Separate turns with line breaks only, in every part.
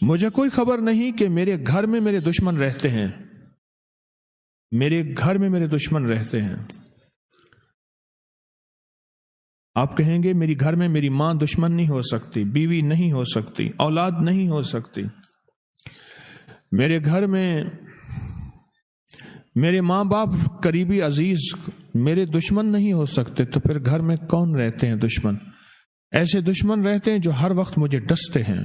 مجھے کوئی خبر نہیں کہ میرے گھر میں میرے دشمن رہتے ہیں، میرے گھر میں میرے دشمن رہتے ہیں۔ آپ کہیں گے میری گھر میں میری ماں دشمن نہیں ہو سکتی، بیوی نہیں ہو سکتی، اولاد نہیں ہو سکتی، میرے گھر میں میرے ماں باپ قریبی عزیز میرے دشمن نہیں ہو سکتے، تو پھر گھر میں کون رہتے ہیں دشمن؟ ایسے دشمن رہتے ہیں جو ہر وقت مجھے ڈستے ہیں،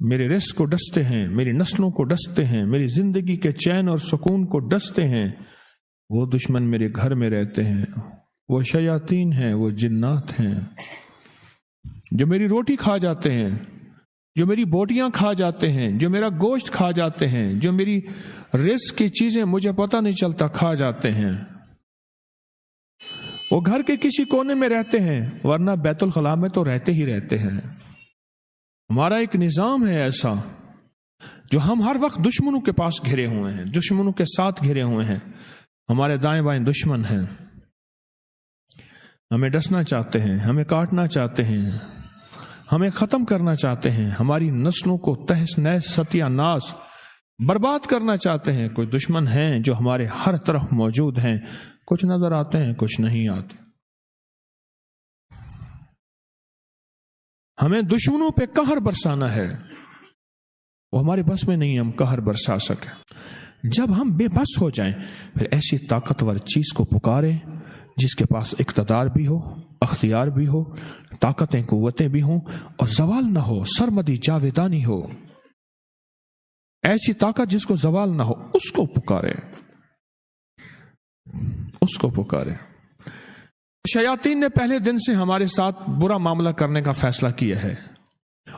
میرے رزق کو ڈستے ہیں، میری نسلوں کو ڈستے ہیں، میری زندگی کے چین اور سکون کو ڈستے ہیں۔ وہ دشمن میرے گھر میں رہتے ہیں، وہ شیاطین ہیں، وہ جنات ہیں جو میری روٹی کھا جاتے ہیں، جو میری بوٹیاں کھا جاتے ہیں، جو میرا گوشت کھا جاتے ہیں، جو میری رزق کی چیزیں مجھے پتہ نہیں چلتا کھا جاتے ہیں۔ وہ گھر کے کسی کونے میں رہتے ہیں، ورنہ بیت الخلاء میں تو رہتے ہی رہتے ہیں۔ ہمارا ایک نظام ہے ایسا جو ہم ہر وقت دشمنوں کے پاس گھرے ہوئے ہیں، دشمنوں کے ساتھ گھرے ہوئے ہیں، ہمارے دائیں بائیں دشمن ہیں، ہمیں ڈسنا چاہتے ہیں، ہمیں کاٹنا چاہتے ہیں، ہمیں ختم کرنا چاہتے ہیں، ہماری نسلوں کو تہس نہس ستیہ ناس برباد کرنا چاہتے ہیں۔ کوئی دشمن ہیں جو ہمارے ہر طرف موجود ہیں، کچھ نظر آتے ہیں، کچھ نہیں آتے۔ ہمیں دشمنوں پہ قہر برسانا ہے، وہ ہمارے بس میں نہیں ہم قہر برسا سکیں۔ جب ہم بے بس ہو جائیں پھر ایسی طاقتور چیز کو پکاریں جس کے پاس اقتدار بھی ہو، اختیار بھی ہو، طاقتیں قوتیں بھی ہوں اور زوال نہ ہو، سرمدی جاویدانی ہو۔ ایسی طاقت جس کو زوال نہ ہو، اس کو پکارے، اس کو پکارے۔ شیاطین نے پہلے دن سے ہمارے ساتھ برا معاملہ کرنے کا فیصلہ کیا ہے،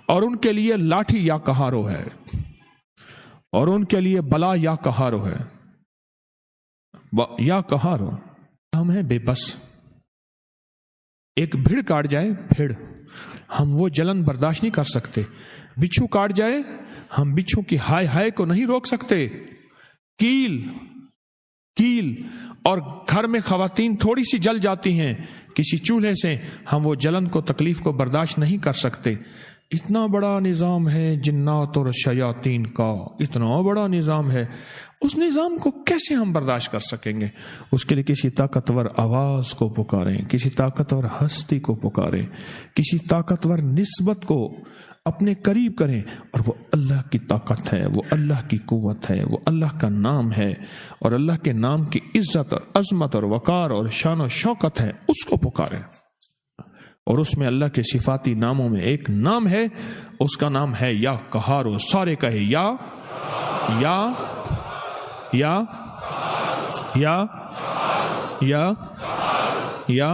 اور ان کے لیے لاٹھی یا کہارو ہے، اور ان کے لیے بلا یا کہارو ہے، یا کہارو۔ ہم ہیں بے بس۔ ایک بھیڑ کاٹ جائے، بھیڑ، ہم وہ جلن برداشت نہیں کر سکتے۔ بچھو کاٹ جائے، ہم بچھو کی ہائے ہائے کو نہیں روک سکتے۔ کیل اور گھر میں خواتین تھوڑی سی جل جاتی ہیں کسی چولہے سے، ہم وہ جلن کو، تکلیف کو برداشت نہیں کر سکتے۔ اتنا بڑا نظام ہے جنات اور شیاطین کا، اتنا بڑا نظام ہے، اس نظام کو کیسے ہم برداشت کر سکیں گے؟ اس کے لیے کسی طاقتور آواز کو پکاریں، کسی طاقتور ہستی کو پکاریں، کسی طاقتور نسبت کو اپنے قریب کریں، اور وہ اللہ کی طاقت ہے، وہ اللہ کی قوت ہے، وہ اللہ کا نام ہے، اور اللہ کے نام کی عزت اور عظمت اور وقار اور شان و شوکت ہے، اس کو پکاریں۔ اور اس میں اللہ کے صفاتی ناموں میں ایک نام ہے، اس کا نام ہے یا قہارو۔ سارے کہے یا یا یا یا یا یا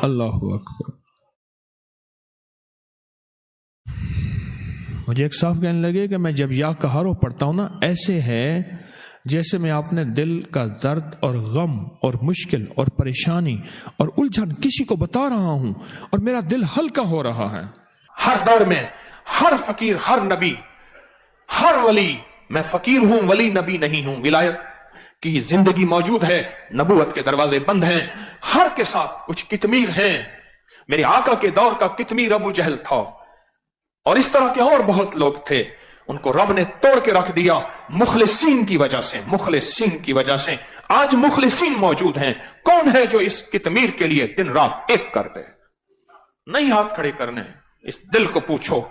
اللہ اکبر۔ مجھے ایک صاحب کہنے لگے کہ میں جب یا کہارو پڑھتا ہوں نا، ایسے ہے جیسے میں اپنے دل کا درد اور غم اور مشکل اور پریشانی اور الجھن کسی کو بتا رہا ہوں، اور میرا دل ہلکا ہو رہا ہے۔ ہر دور میں ہر فقیر، ہر نبی، ہر ولی، میں فقیر ہوں، ولی نبی نہیں ہوں، ولایت کی زندگی موجود ہے، نبوت کے دروازے بند ہیں، ہر کے ساتھ کچھ کتمیر ہیں۔ میرے آقا کے دور کا کتمیر ابو جہل تھا، اور اس طرح کے اور بہت لوگ تھے، ان کو رب نے توڑ کے رکھ دیا مخلصین کی وجہ سے، مخلصین کی وجہ سے۔ آج مخلصین موجود ہیں۔ کون ہے جو اس کتمیر کے لیے دن رات ایک کر دے؟ نہیں ہاتھ کھڑے کرنے، اس دل کو پوچھو۔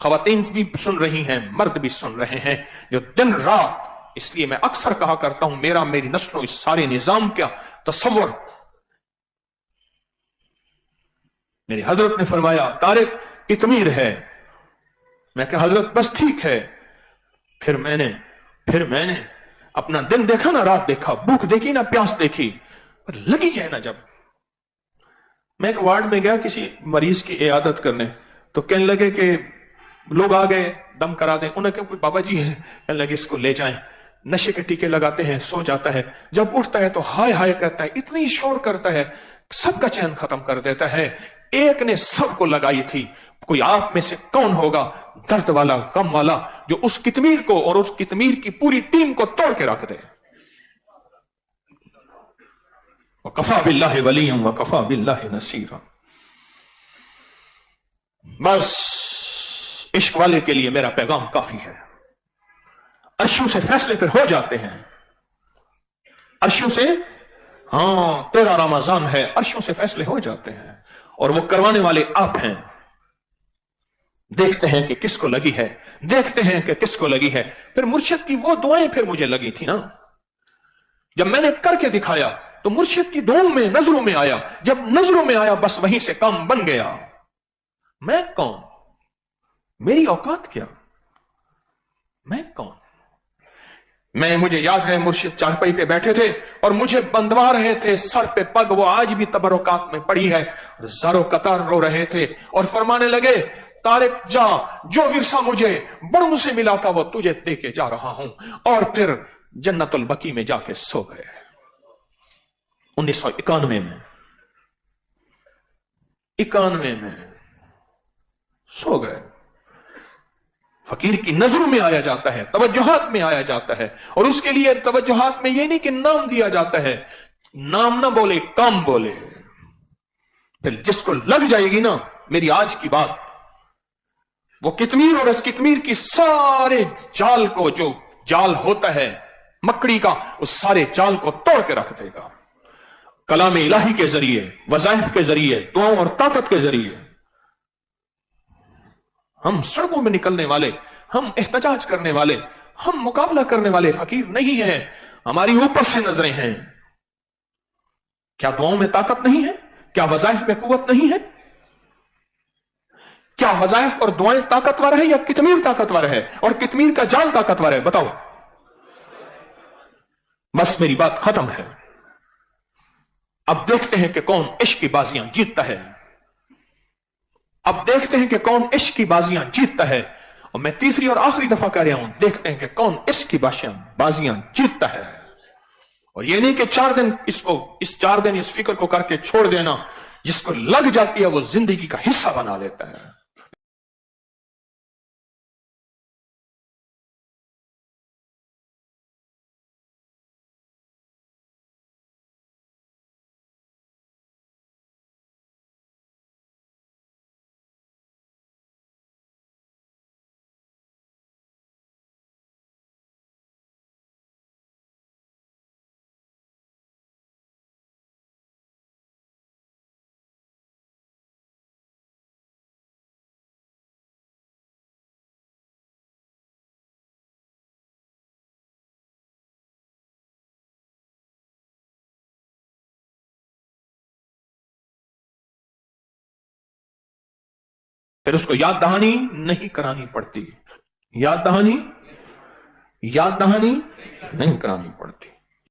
خواتین بھی سن رہی ہیں، مرد بھی سن رہے ہیں، جو دن رات، اس لیے میں اکثر کہا کرتا ہوں، میری نسلوں اس سارے نظام کا تصور۔ میری حضرت نے فرمایا طارق کتمیر ہے، میں کہا حضرت بس ٹھیک ہے۔ پھر میں نے اپنا دن دیکھا نا، رات دیکھا، بھوک دیکھی نا، پیاس دیکھی، لگی ہے نا۔ جب میں ایک وارڈ میں گیا کسی مریض کی عیادت کرنے، تو کہنے لگے کہ لوگ آ گئے دم کرا دیں، انہیں کہ کوئی بابا جی ہے، کہنے لگے اس کو لے جائیں، نشے کے ٹیکے لگاتے ہیں، سو جاتا ہے، جب اٹھتا ہے تو ہائے ہائے کہتا ہے، اتنی شور کرتا ہے، سب کا چین ختم کر دیتا ہے۔ ایک نے سب کو لگائی تھی۔ کوئی آپ میں سے کون ہوگا درد والا، غم والا، جو اس کتمیر کو اور اس کتمیر کی پوری ٹیم کو توڑ کے رکھ دے؟ وَكَفَى بِاللَّهِ وَلِيًّا وَكَفَى بِاللَّهِ نَصِيرًا۔ بس عشق والے کے لیے میرا پیغام کافی ہے. عرشوں سے فیصلے پھر ہو جاتے ہیں. عرشوں سے، ہاں 13 رمضان ہے، عرشوں سے فیصلے ہو جاتے ہیں، اور وہ کروانے والے آپ ہیں. دیکھتے ہیں کہ کس کو لگی ہے، دیکھتے ہیں کہ کس کو لگی ہے. پھر مرشد کی وہ دعائیں پھر مجھے لگی تھی نا. جب میں نے کر کے دکھایا تو مرشد کی دعاؤں میں نظروں میں آیا. جب نظروں میں آیا بس وہیں سے کام بن گیا. میں کون؟ میری اوقات کیا؟ میں کون؟ مجھے یاد ہے مرشد چارپائی پہ بیٹھے تھے اور مجھے بندوا رہے تھے سر پہ پگ، وہ آج بھی تبرکات میں پڑی ہے، اور زارو قطار رو رہے تھے اور فرمانے لگے طارق جا، جو ورثہ مجھے بڑوں سے ملا تھا وہ تجھے دے کے جا رہا ہوں. اور پھر جنت البقیع میں جا کے سو گئے 1991 میں. 91 میں سو گئے. فقیر کی نظروں میں آیا جاتا ہے، توجہات میں آیا جاتا ہے، اور اس کے لیے توجہات میں یہ نہیں کہ نام دیا جاتا ہے، نام نہ بولے کام بولے. پھر جس کو لگ جائے گی نا میری آج کی بات، وہ کتمیر اور اس کتمیر کی سارے جال کو، جو جال ہوتا ہے مکڑی کا، اس سارے جال کو توڑ کے رکھ دے گا. کلام الہی کے ذریعے، وظائف کے ذریعے، دعاؤں اور طاقت کے ذریعے. ہم سڑکوں میں نکلنے والے، ہم احتجاج کرنے والے، ہم مقابلہ کرنے والے فقیر نہیں ہیں. ہماری اوپر سے نظریں ہیں. کیا دعاؤں میں طاقت نہیں ہے؟ کیا وظائف میں قوت نہیں ہے؟ کیا وظائف اور دعائیں طاقتور ہے یا کتمیر طاقتور ہے؟ اور کتمیر کا جال طاقتور ہے؟ بتاؤ. بس میری بات ختم ہے. اب دیکھتے ہیں کہ کون عشق کی بازیاں جیتتا ہے. اب دیکھتے ہیں کہ کون عشق کی بازیاں جیتتا ہے. اور میں تیسری اور آخری دفعہ کہہ رہا ہوں، دیکھتے ہیں کہ کون عشق کی بازیاں جیتتا ہے. اور یہ نہیں کہ 4 دن اس 4 دن اس فکر کو کر کے چھوڑ دینا. جس کو لگ جاتی ہے وہ زندگی کا حصہ بنا لیتا ہے. پھر اس کو یاد دہانی نہیں کرانی پڑتی. یاد دہانی نہیں کرانی پڑتی.